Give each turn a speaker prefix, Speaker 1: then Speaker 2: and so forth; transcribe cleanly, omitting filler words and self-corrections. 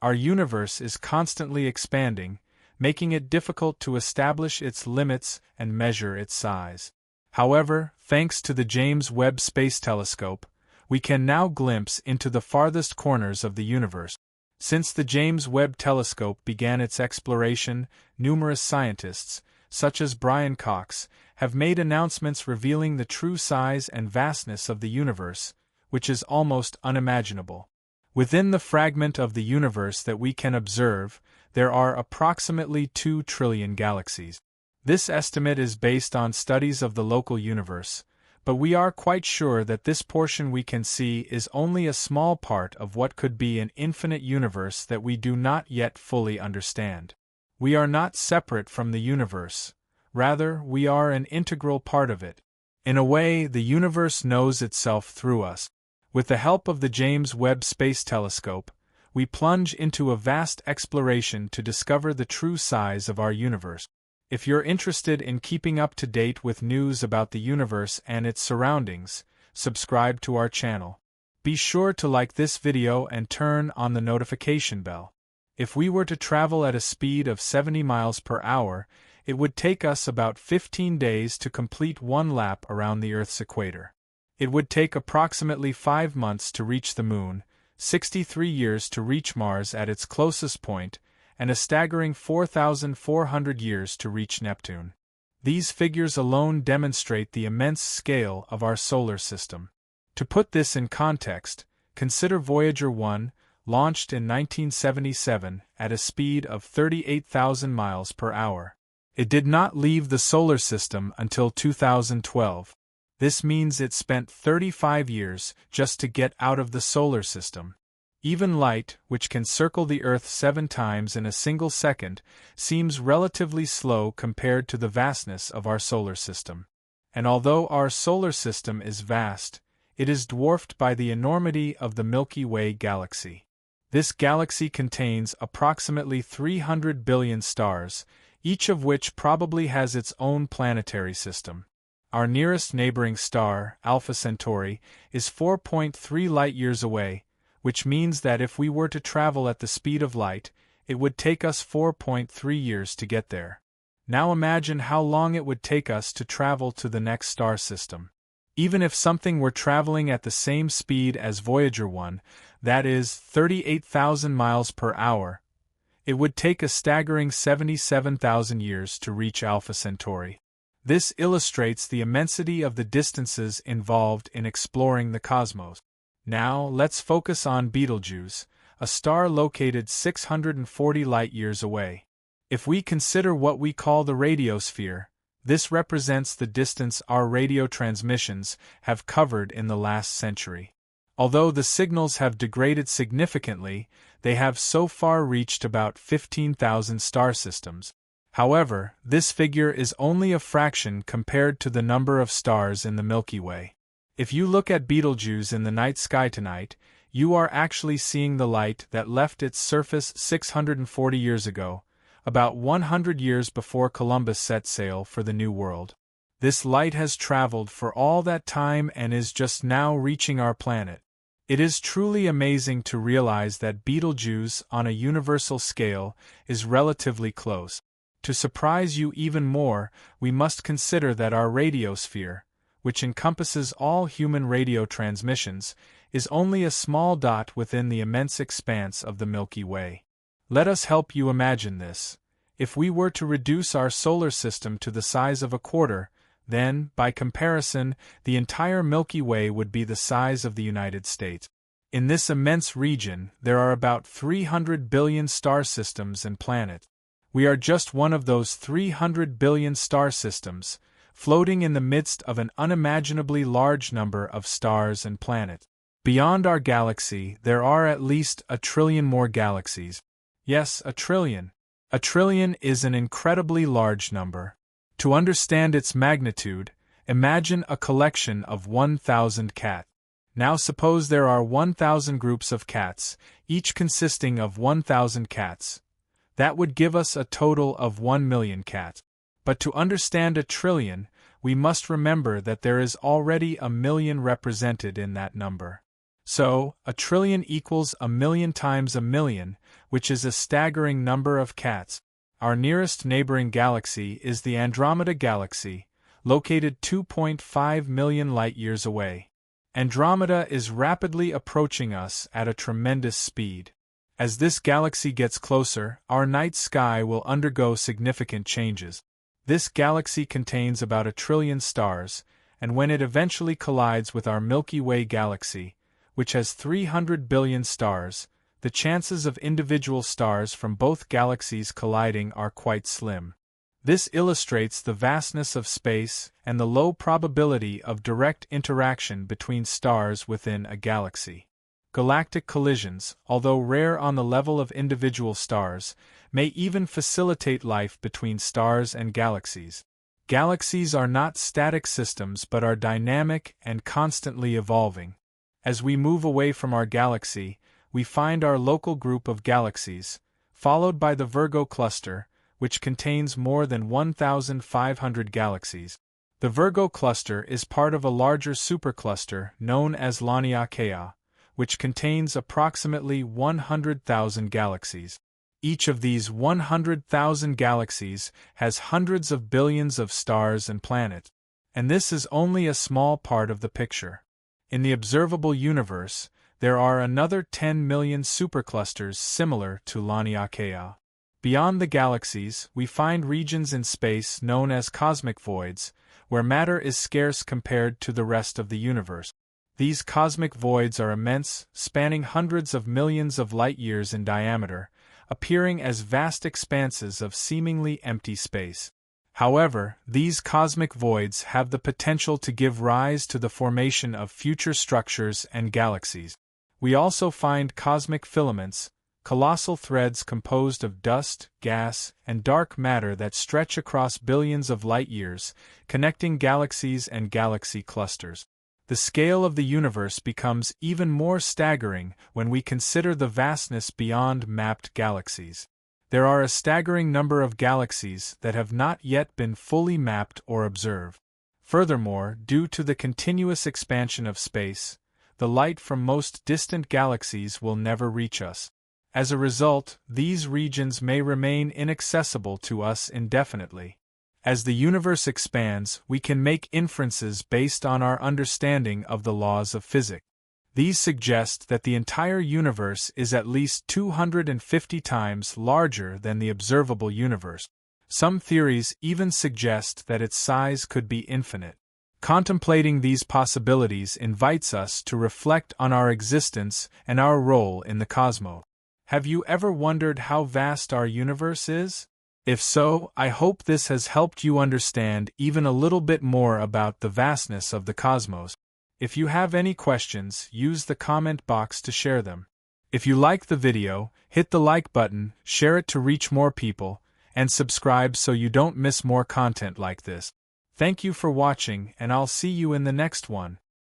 Speaker 1: Our universe is constantly expanding, making it difficult to establish its limits and measure its size. However, thanks to the James Webb Space Telescope, we can now glimpse into the farthest corners of the universe. Since the James Webb Telescope began its exploration, numerous scientists, such as Brian Cox, have made announcements revealing the true size and vastness of the universe, which is almost unimaginable. Within the fragment of the universe that we can observe, there are approximately 2 trillion galaxies. This estimate is based on studies of the local universe, but we are quite sure that this portion we can see is only a small part of what could be an infinite universe that we do not yet fully understand. We are not separate from the universe, rather, we are an integral part of it. In a way, the universe knows itself through us. With the help of the James Webb Space Telescope, we plunge into a vast exploration to discover the true size of our universe. If you're interested in keeping up to date with news about the universe and its surroundings, subscribe to our channel. Be sure to like this video and turn on the notification bell. If we were to travel at a speed of 70 miles per hour, it would take us about 15 days to complete one lap around the Earth's equator. It would take approximately 5 months to reach the Moon, 63 years to reach Mars at its closest point, and a staggering 4,400 years to reach Neptune. These figures alone demonstrate the immense scale of our solar system. To put this in context, consider Voyager 1, launched in 1977 at a speed of 38,000 miles per hour. It did not leave the solar system until 2012. This means it spent 35 years just to get out of the solar system. Even light, which can circle the Earth 7 times in a single second, seems relatively slow compared to the vastness of our solar system. And although our solar system is vast, it is dwarfed by the enormity of the Milky Way galaxy. This galaxy contains approximately 300 billion stars, each of which probably has its own planetary system. Our nearest neighboring star, Alpha Centauri, is 4.3 light-years away, which means that if we were to travel at the speed of light, it would take us 4.3 years to get there. Now imagine how long it would take us to travel to the next star system. Even if something were traveling at the same speed as Voyager 1, that is, 38,000 miles per hour, it would take a staggering 77,000 years to reach Alpha Centauri. This illustrates the immensity of the distances involved in exploring the cosmos. Now, let's focus on Betelgeuse, a star located 640 light-years away. If we consider what we call the radiosphere, this represents the distance our radio transmissions have covered in the last century. Although the signals have degraded significantly, they have so far reached about 15,000 star systems. However, this figure is only a fraction compared to the number of stars in the Milky Way. If you look at Betelgeuse in the night sky tonight, you are actually seeing the light that left its surface 640 years ago, about 100 years before Columbus set sail for the New World. This light has traveled for all that time and is just now reaching our planet. It is truly amazing to realize that Betelgeuse, on a universal scale, is relatively close. To surprise you even more, we must consider that our radiosphere, which encompasses all human radio transmissions, is only a small dot within the immense expanse of the Milky Way. Let us help you imagine this. If we were to reduce our solar system to the size of a quarter, then, by comparison, the entire Milky Way would be the size of the United States. In this immense region, there are about 300 billion star systems and planets. We are just one of those 300 billion star systems, floating in the midst of an unimaginably large number of stars and planets. Beyond our galaxy, there are at least 1 trillion more galaxies. Yes, 1 trillion. 1 trillion is an incredibly large number. To understand its magnitude, imagine a collection of 1,000 cats. Now suppose there are 1,000 groups of cats, each consisting of 1,000 cats. That would give us a total of 1 million cats. But to understand 1 trillion, we must remember that there is already 1 million represented in that number. So, a trillion equals a million times a million, which is a staggering number of cats. Our nearest neighboring galaxy is the Andromeda Galaxy, located 2.5 million light-years away. Andromeda is rapidly approaching us at a tremendous speed. As this galaxy gets closer, our night sky will undergo significant changes. This galaxy contains about 1 trillion stars, and when it eventually collides with our Milky Way galaxy, which has 300 billion stars, the chances of individual stars from both galaxies colliding are quite slim. This illustrates the vastness of space and the low probability of direct interaction between stars within a galaxy. Galactic collisions, although rare on the level of individual stars, may even facilitate life between stars and galaxies. Galaxies are not static systems but are dynamic and constantly evolving. As we move away from our galaxy, we find our local group of galaxies, followed by the Virgo cluster, which contains more than 1,500 galaxies. The Virgo cluster is part of a larger supercluster known as Laniakea, which contains approximately 100,000 galaxies. Each of these 100,000 galaxies has hundreds of billions of stars and planets. And this is only a small part of the picture. In the observable universe, there are another 10 million superclusters similar to Laniakea. Beyond the galaxies, we find regions in space known as cosmic voids, where matter is scarce compared to the rest of the universe. These cosmic voids are immense, spanning hundreds of millions of light-years in diameter, appearing as vast expanses of seemingly empty space. However, these cosmic voids have the potential to give rise to the formation of future structures and galaxies. We also find cosmic filaments, colossal threads composed of dust, gas, and dark matter that stretch across billions of light-years, connecting galaxies and galaxy clusters. The scale of the universe becomes even more staggering when we consider the vastness beyond mapped galaxies. There are a staggering number of galaxies that have not yet been fully mapped or observed. Furthermore, due to the continuous expansion of space, the light from most distant galaxies will never reach us. As a result, these regions may remain inaccessible to us indefinitely. As the universe expands, we can make inferences based on our understanding of the laws of physics. These suggest that the entire universe is at least 250 times larger than the observable universe. Some theories even suggest that its size could be infinite. Contemplating these possibilities invites us to reflect on our existence and our role in the cosmos. Have you ever wondered how vast our universe is? If so, I hope this has helped you understand even a little bit more about the vastness of the cosmos. If you have any questions, use the comment box to share them. If you like the video, hit the like button, share it to reach more people, and subscribe so you don't miss more content like this. Thank you for watching, and I'll see you in the next one.